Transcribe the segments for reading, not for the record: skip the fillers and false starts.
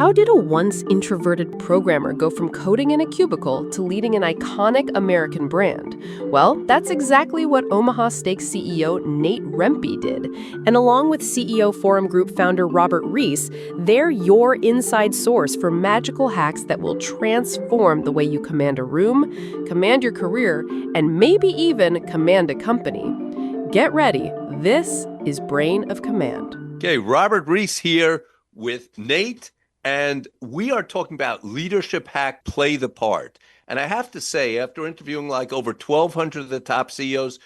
How did a once introverted programmer go from coding in a cubicle to leading an iconic American brand? Well, that's exactly what Omaha Steaks CEO Nate Rempe did. And along with CEO Forum Group founder Robert Reiss, they're your inside source for magical hacks that will transform the way you command a room, command your career, and maybe even command a company. Get ready. This is Brain of Command. Okay, Robert Reiss here with Nate. And we are talking about leadership hack, play the part. And I have to say, after interviewing like over 1,200 of the top CEOs,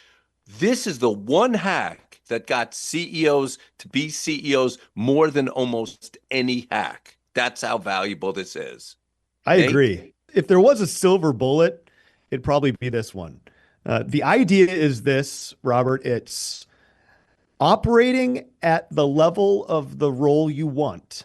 this is the one hack that got CEOs to be CEOs more than almost any hack. That's how valuable this is. I Nate? agree. If there was a silver bullet, it'd probably be this one. The idea is this, Robert, it's operating at the level of the role you want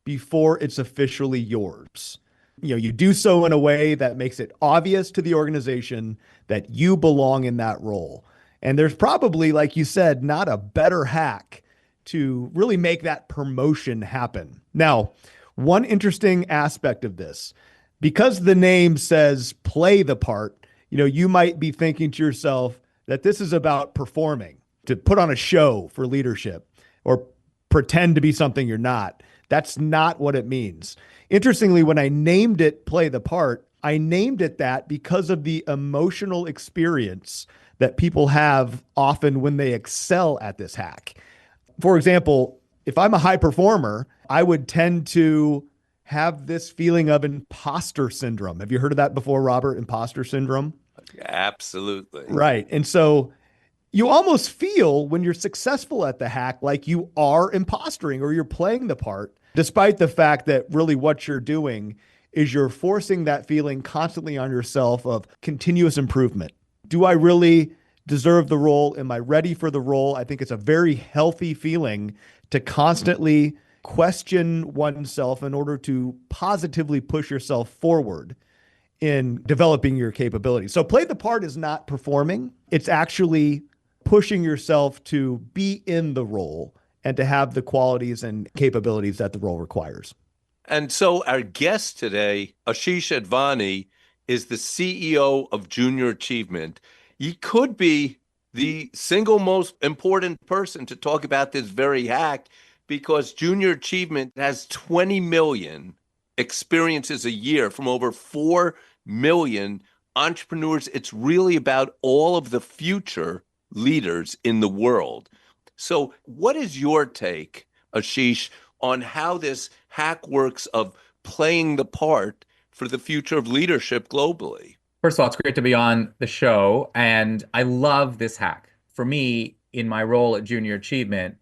before it's officially yours. You do so in a way that makes it obvious to the organization that you belong in that role. And there's probably, like you said, not a better hack to really make that promotion happen. Now, one interesting aspect of this, because the name says play the part, you might be thinking to yourself that this is about performing, to put on a show for leadership or pretend to be something you're not. That's not what it means. Interestingly, when I named it Play the Part, I named it that because of the emotional experience that people have often when they excel at this hack. For example, if I'm a high performer, I would tend to have this feeling of imposter syndrome. Have you heard of that before, Robert? Imposter syndrome? Absolutely. Right. And so you almost feel when you're successful at the hack like you are impostering or you're playing the part, despite the fact that really what you're doing is you're forcing that feeling constantly on yourself of continuous improvement. Do I really deserve the role? Am I ready for the role? I think it's a very healthy feeling to constantly question oneself in order to positively push yourself forward in developing your capabilities. So play the part is not performing. It's actually pushing yourself to be in the role and to have the qualities and capabilities that the role requires. And so our guest today, Asheesh Advani, is the CEO of Junior Achievement. He could be the single most important person to talk about this very hack because Junior Achievement has 20 million experiences a year from over 4 million entrepreneurs. It's really about all of the future leaders in the world. So what is your take, Asheesh, on how this hack works of playing the part for the future of leadership globally? First of all, it's great to be on the show, and I love this hack. For me, in my role at Junior Achievement,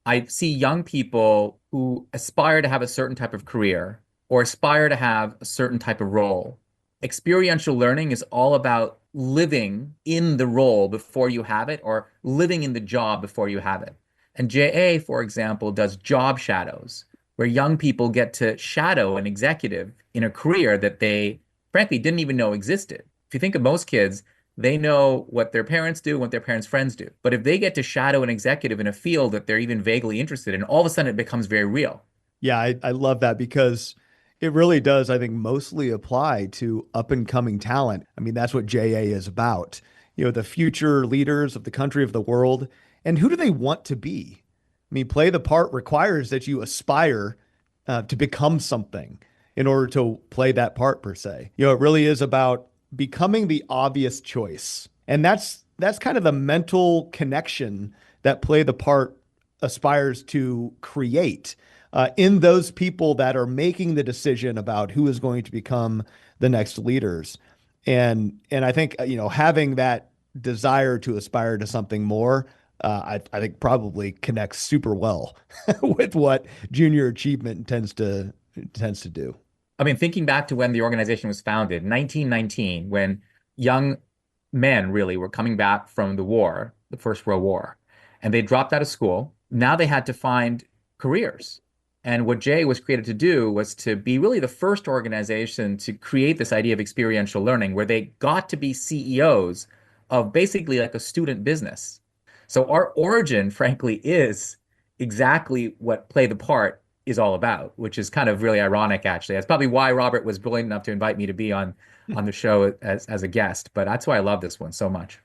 I see young people who aspire to have a certain type of career or aspire to have a certain type of role. Experiential learning is all about living in the role before you have it or living in the job before you have it. And JA, for example, does job shadows, where young people get to shadow an executive in a career that they, frankly, didn't even know existed. If you think of most kids, they know what their parents do, what their parents' friends do. But if they get to shadow an executive in a field that they're even vaguely interested in, all of a sudden it becomes very real. Yeah, I love that because it really does, I think, mostly apply to up and coming talent. I mean, that's what JA is about. The future leaders of the country, of the world. And who do they want to be? I mean, play the part requires that you aspire to become something in order to play that part, per se. It really is about becoming the obvious choice. And that's kind of the mental connection that play the part aspires to create in those people that are making the decision about who is going to become the next leaders. And I think, having that desire to aspire to something more, I think probably connects super well with what Junior Achievement tends to do. I mean, thinking back to when the organization was founded, 1919, when young men really were coming back from the war, the First World War, and they dropped out of school. Now they had to find careers. And what Jay was created to do was to be really the first organization to create this idea of experiential learning, where they got to be CEOs of basically like a student business. So our origin, frankly, is exactly what play the part is all about, which is kind of really ironic, actually. That's probably why Robert was brilliant enough to invite me to be on the show as a guest. But that's why I love this one so much.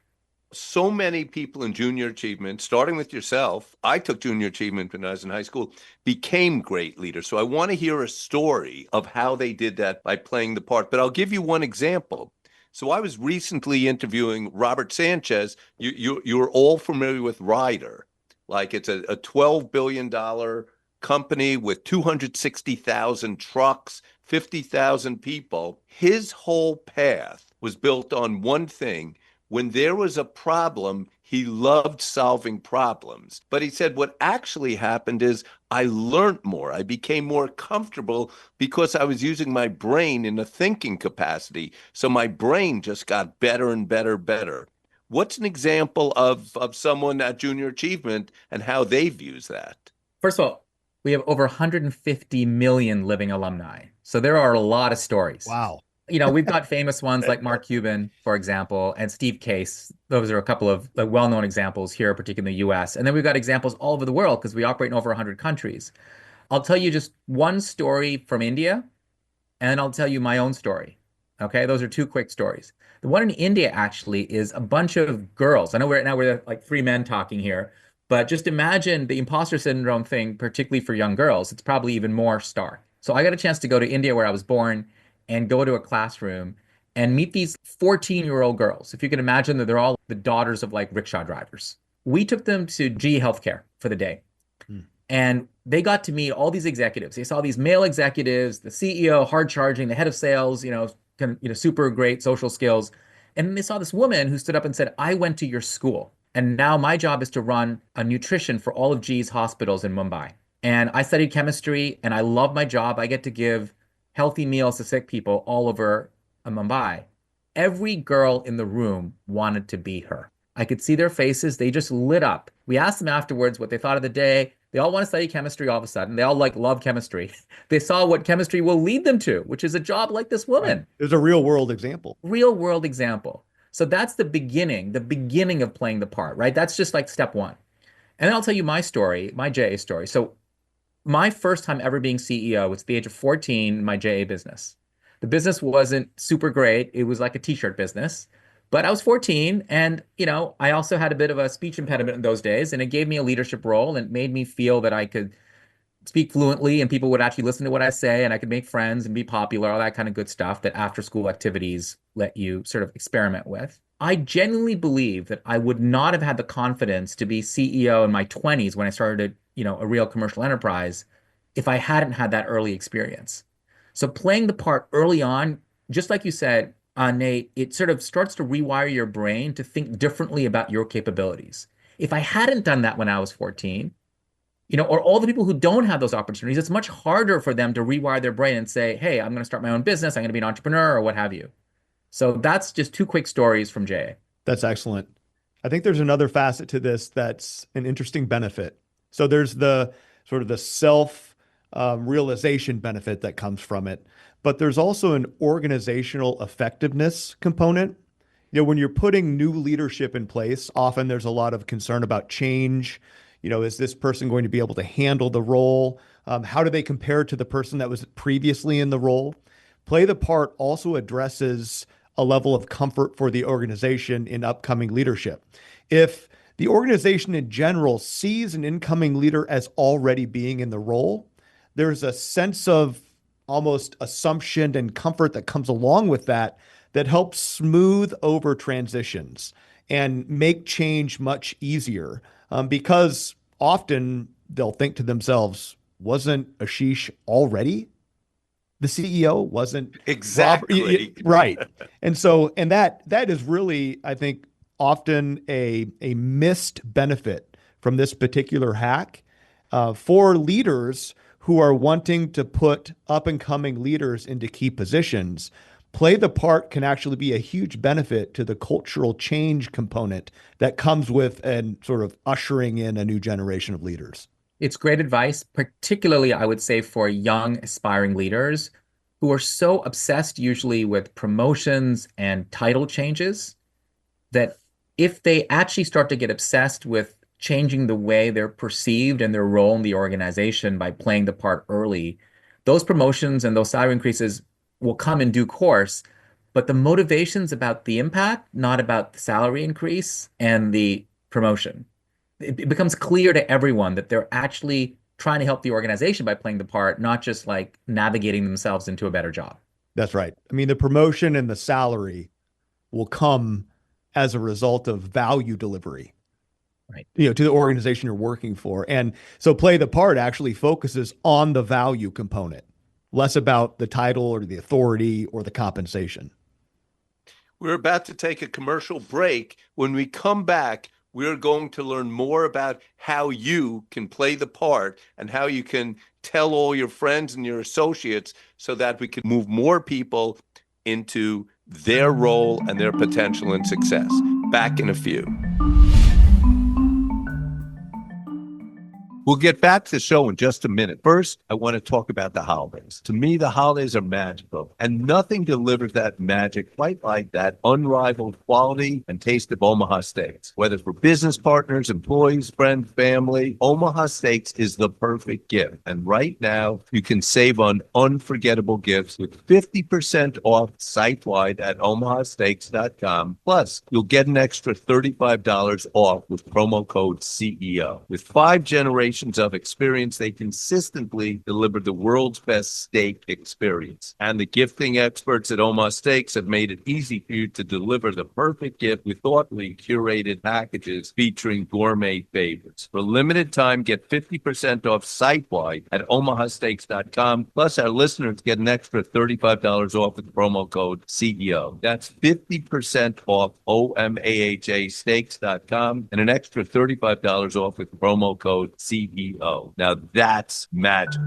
So many people in junior achievement, starting with yourself, I took junior achievement when I was in high school, became great leaders. So I want to hear a story of how they did that by playing the part. But I'll give you one example. So I was recently interviewing Robert Sanchez. You're all familiar with Ryder. Like it's a $12 billion company with 260,000 trucks, 50,000 people. His whole path was built on one thing. When there was a problem, he loved solving problems. But he said what actually happened is I learned more. I became more comfortable because I was using my brain in a thinking capacity. So my brain just got better and better, better. What's an example of someone at junior achievement and how they've used that? First of all, we have over 150 million living alumni. So there are a lot of stories. Wow. We've got famous ones like Mark Cuban, for example, and Steve Case. Those are a couple of well-known examples here, particularly in the US. And then we've got examples all over the world because we operate in over 100 countries. I'll tell you just one story from India, and then I'll tell you my own story. Okay, those are two quick stories. The one in India actually is a bunch of girls. I know we're like three men talking here, but just imagine the imposter syndrome thing, particularly for young girls. It's probably even more stark. So I got a chance to go to India where I was born and go to a classroom and meet these 14-year-old girls. If you can imagine that they're all the daughters of like rickshaw drivers. We took them to GE Healthcare for the day. And they got to meet all these executives. They saw these male executives, the CEO, hard charging, the head of sales, super great social skills. And then they saw this woman who stood up and said, I went to your school. And now my job is to run a nutrition for all of GE's hospitals in Mumbai. And I studied chemistry and I love my job. I get to give healthy meals to sick people all over Mumbai. Every girl in the room wanted to be her. I could see their faces. They just lit up. We asked them afterwards what they thought of the day. They all want to study chemistry all of a sudden. They all love chemistry. They saw what chemistry will lead them to, which is a job like this woman. Right. There's a real world example. Real world example. So that's the beginning of playing the part, right? That's just like step one. And then I'll tell you my story, my JA story. So my first time ever being CEO was at the age of 14 in my JA business. The business wasn't super great. It was like a t-shirt business. But I was 14 and, I also had a bit of a speech impediment in those days, and it gave me a leadership role and made me feel that I could speak fluently and people would actually listen to what I say and I could make friends and be popular, all that kind of good stuff that after school activities let you sort of experiment with. I genuinely believe that I would not have had the confidence to be CEO in my 20s when I started, a real commercial enterprise if I hadn't had that early experience. So playing the part early on, just like you said, Nate, it sort of starts to rewire your brain to think differently about your capabilities. If I hadn't done that when I was 14, or all the people who don't have those opportunities, it's much harder for them to rewire their brain and say, hey, I'm going to start my own business. I'm going to be an entrepreneur or what have you. So that's just two quick stories from Jay. That's excellent. I think there's another facet to this that's an interesting benefit. So there's the sort of the self realization benefit that comes from it. But there's also an organizational effectiveness component. When you're putting new leadership in place, often there's a lot of concern about change. Is this person going to be able to handle the role? How do they compare to the person that was previously in the role? Play the part also addresses a level of comfort for the organization in upcoming leadership. If the organization in general sees an incoming leader as already being in the role, there's a sense of almost assumption and comfort that comes along with that helps smooth over transitions and make change much easier. Because often they'll think to themselves, wasn't Asheesh already the CEO? Wasn't Exactly. Right. And that is really, I think, often a missed benefit from this particular hack for leaders who are wanting to put up and coming leaders into key positions. Play the part can actually be a huge benefit to the cultural change component that comes with and sort of ushering in a new generation of leaders. It's great advice, particularly, I would say, for young aspiring leaders who are so obsessed usually with promotions and title changes that if they actually start to get obsessed with changing the way they're perceived and their role in the organization by playing the part early, those promotions and those salary increases will come in due course. But the motivation's about the impact, not about the salary increase and the promotion. It becomes clear to everyone that they're actually trying to help the organization by playing the part, not just like navigating themselves into a better job. That's right. I mean, the promotion and the salary will come as a result of value delivery, Right. to the organization you're working for. And so play the part actually focuses on the value component, less about the title or the authority or the compensation. We're about to take a commercial break. When we come back, we're going to learn more about how you can play the part and how you can tell all your friends and your associates so that we can move more people into their role and their potential and success. Back in a few. We'll get back to the show in just a minute. First, I want to talk about the holidays. To me, the holidays are magical, and nothing delivers that magic quite like that unrivaled quality and taste of Omaha Steaks. Whether for business partners, employees, friends, family, Omaha Steaks is the perfect gift. And right now, you can save on unforgettable gifts with 50% off site-wide at omahasteaks.com. Plus, you'll get an extra $35 off with promo code CEO. With 5 generations of experience, they consistently deliver the world's best steak experience. And the gifting experts at Omaha Steaks have made it easy for you to deliver the perfect gift with thoughtfully curated packages featuring gourmet favorites. For a limited time, get 50% off site-wide at omahasteaks.com. Plus, our listeners get an extra $35 off with promo code CEO. That's 50% off omahasteaks.com and an extra $35 off with promo code CEO. Now that's magical.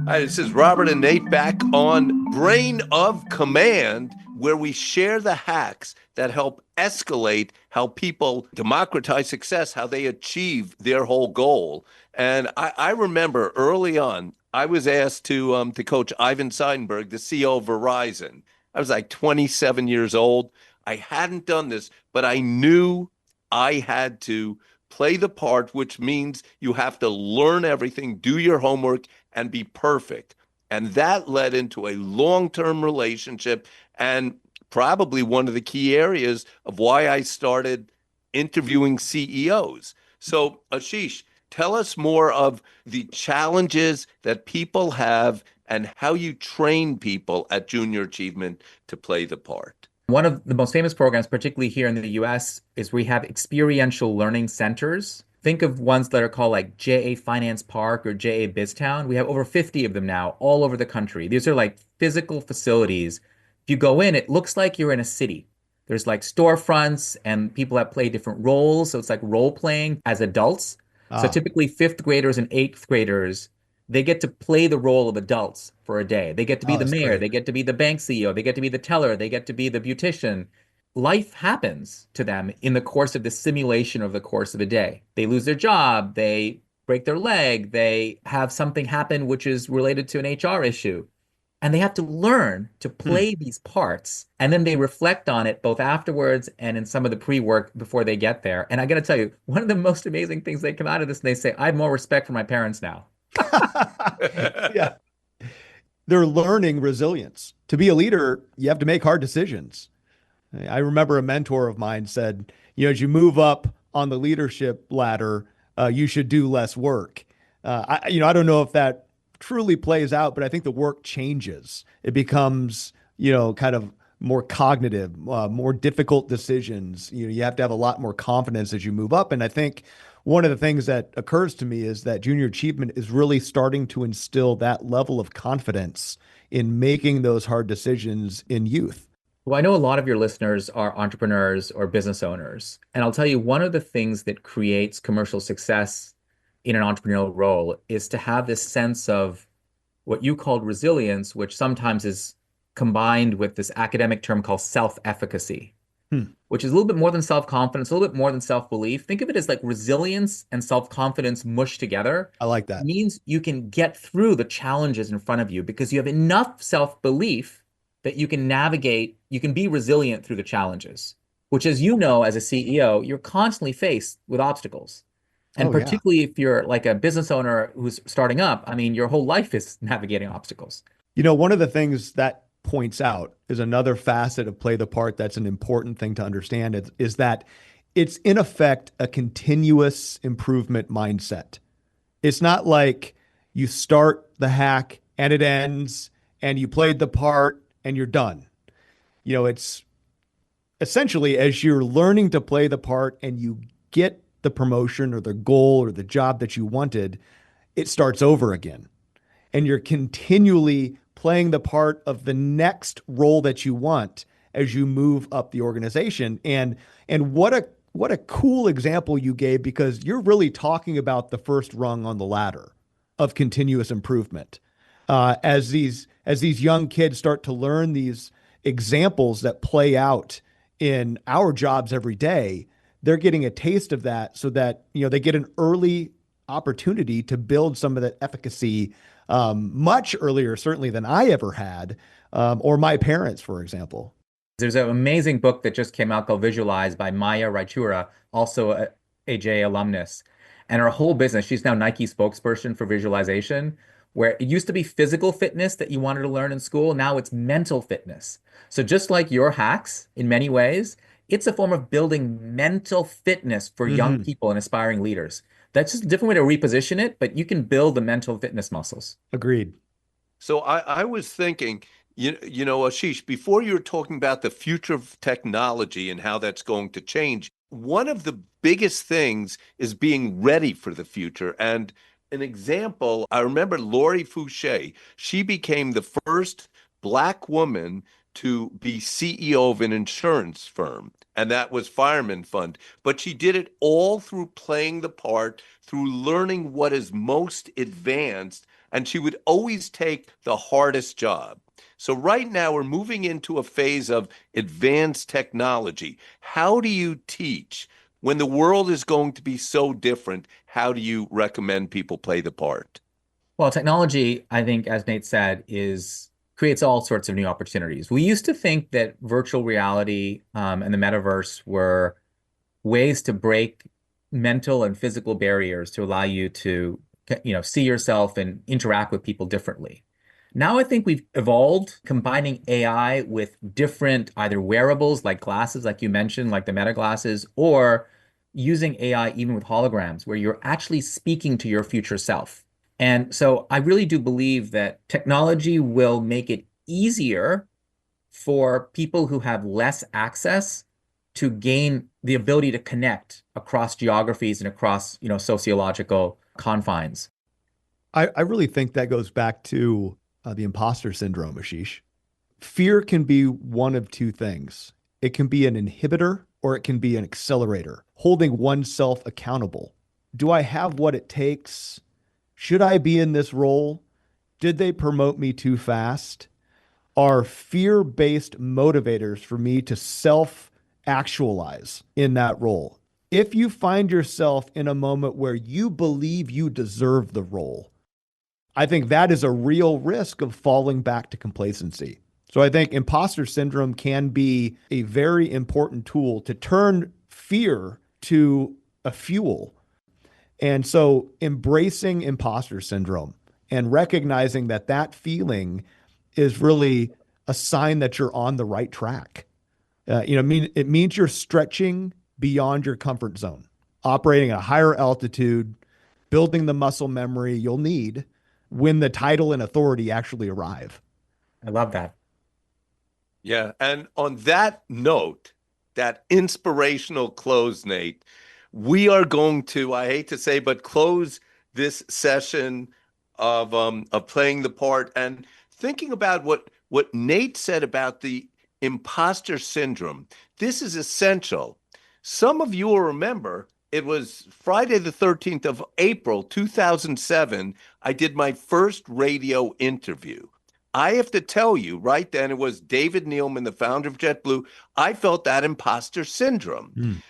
Hi, this is Robert and Nate back on Brain of Command, where we share the hacks that help escalate how people democratize success, how they achieve their whole goal. And I remember early on, I was asked to coach Ivan Seidenberg, the CEO of Verizon. I was like 27 years old. I hadn't done this, but I knew I had to play the part, which means you have to learn everything, do your homework, and be perfect. And that led into a long-term relationship and probably one of the key areas of why I started interviewing CEOs. So, Asheesh, tell us more of the challenges that people have and how you train people at Junior Achievement to play the part. One of the most famous programs, particularly here in the US, is we have experiential learning centers. Think of ones that are called like JA Finance Park or JA BizTown. We have over 50 of them now all over the country. These are like physical facilities. If you go in, it looks like you're in a city. There's like storefronts and people that play different roles. So it's like role playing as adults. So typically 5th graders and 8th graders, they get to play the role of adults for a day. They get to be the mayor. Great. They get to be the bank CEO. They get to be the teller. They get to be the beautician. Life happens to them in the course of the simulation of the course of a day. They lose their job. They break their leg. They have something happen which is related to an HR issue. And they have to learn to play these parts. And then they reflect on it both afterwards and in some of the pre-work before they get there. And I got to tell you, one of the most amazing things they come out of this and they say, I have more respect for my parents now. Yeah. They're learning resilience. To be a leader, you have to make hard decisions. I remember a mentor of mine said, as you move up on the leadership ladder, you should do less work. I don't know if that truly plays out, but I think the work changes. It becomes, kind of more cognitive, more difficult decisions. You have to have a lot more confidence as you move up. And I think one of the things that occurs to me is that Junior Achievement is really starting to instill that level of confidence in making those hard decisions in youth. Well, I know a lot of your listeners are entrepreneurs or business owners. And I'll tell you, one of the things that creates commercial success in an entrepreneurial role is to have this sense of what you called resilience, which sometimes is combined with this academic term called self-efficacy, which is a little bit more than self-confidence, a little bit more than self-belief. Think of it as like resilience and self-confidence mushed together. I like that. It means you can get through the challenges in front of you because you have enough self-belief that you can navigate, you can be resilient through the challenges. which, as you know, as a CEO, you're constantly faced with obstacles. And Oh, yeah. particularly if you're like a business owner who's starting up, I mean, your whole life is navigating obstacles. One of the things that points out is another facet of play the part that's an important thing to understand is that it's in effect a continuous improvement mindset. It's not like you start the hack and it ends and you played the part and you're done. It's essentially as you're learning to play the part and you get the promotion or the goal or the job that you wanted, it starts over again. And you're continually playing the part of the next role that you want as you move up the organization. And what a cool example you gave, because you're really talking about the first rung on the ladder of continuous improvement. As these young kids start to learn these examples that play out in our jobs every day, they're getting a taste of that so that they get an early opportunity to build some of that efficacy much earlier, certainly than I ever had, or my parents, for example. There's an amazing book that just came out called Visualize by Maya Raichura, also a AJ alumnus. And her whole business, she's now Nike spokesperson for visualization, where it used to be physical fitness that you wanted to learn in school. Now it's mental fitness. So just like your hacks, in many ways, it's a form of building mental fitness for young people and aspiring leaders. That's just a different way to reposition it, but you can build the mental fitness muscles. Agreed. So I was thinking, Asheesh, before you were talking about the future of technology and how that's going to change, one of the biggest things is being ready for the future. And an example, I remember Lori Fouché. She became the first Black woman to be CEO of an insurance firm, and that was Fireman Fund. But she did it all through playing the part, through learning what is most advanced, and she would always take the hardest job. So right now we're moving into a phase of advanced technology. How do you teach when the world is going to be so different? How do you recommend people play the part? Well, technology, I think, as Nate said, creates all sorts of new opportunities. We used to think that virtual reality and the metaverse were ways to break mental and physical barriers to allow you to, see yourself and interact with people differently. Now I think we've evolved combining AI with different either wearables like glasses, like you mentioned, like the Meta glasses, or using AI even with holograms, where you're actually speaking to your future self. And so I really do believe that technology will make it easier for people who have less access to gain the ability to connect across geographies and across, sociological confines. I really think that goes back to the imposter syndrome, Asheesh. Fear can be one of two things. It can be an inhibitor or it can be an accelerator, holding oneself accountable. Do I have what it takes? Should I be in this role? Did they promote me too fast? Are fear-based motivators for me to self-actualize in that role. If you find yourself in a moment where you believe you deserve the role, I think that is a real risk of falling back to complacency. So I think imposter syndrome can be a very important tool to turn fear to a fuel. And so embracing imposter syndrome and recognizing that that feeling is really a sign that you're on the right track. It means you're stretching beyond your comfort zone, operating at a higher altitude, building the muscle memory you'll need when the title and authority actually arrive. I love that. Yeah. And on that note, that inspirational close, Nate, we are going to, I hate to say, but close this session of playing the part and thinking about what Nate said about the imposter syndrome. This is essential. Some of you will remember it was Friday the 13th of April, 2007. I did my first radio interview. I have to tell you, right then, it was David Neeleman, the founder of JetBlue. I felt that imposter syndrome.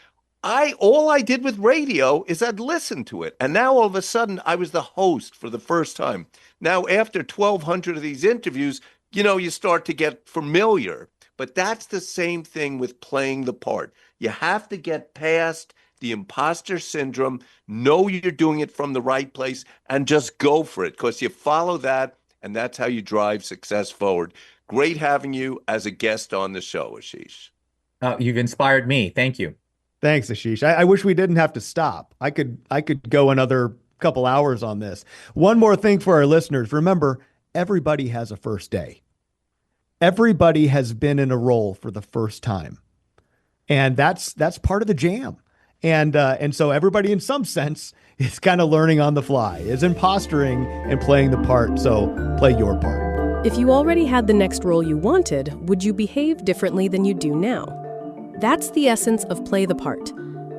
All I did with radio is I'd listen to it. And now all of a sudden I was the host for the first time. Now, after 1,200 of these interviews, you start to get familiar. But that's the same thing with playing the part. You have to get past the imposter syndrome, know you're doing it from the right place, and just go for it because you follow that, and that's how you drive success forward. Great having you as a guest on the show, Asheesh. You've inspired me. Thank you. Thanks, Asheesh. I wish we didn't have to stop. I could go another couple hours on this. One more thing for our listeners. Remember, everybody has a first day. Everybody has been in a role for the first time. And that's part of the jam. And so everybody in some sense is kind of learning on the fly, is impostering and playing the part. So play your part. If you already had the next role you wanted, would you behave differently than you do now? That's the essence of play the part.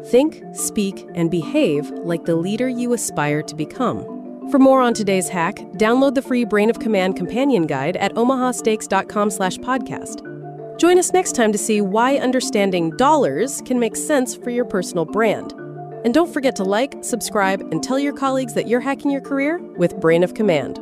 Think, speak, and behave like the leader you aspire to become. For more on today's hack, download the free Brain of Command companion guide at omahasteaks.com/podcast. Join us next time to see why understanding dollars can make sense for your personal brand. And don't forget to like, subscribe, and tell your colleagues that you're hacking your career with Brain of Command.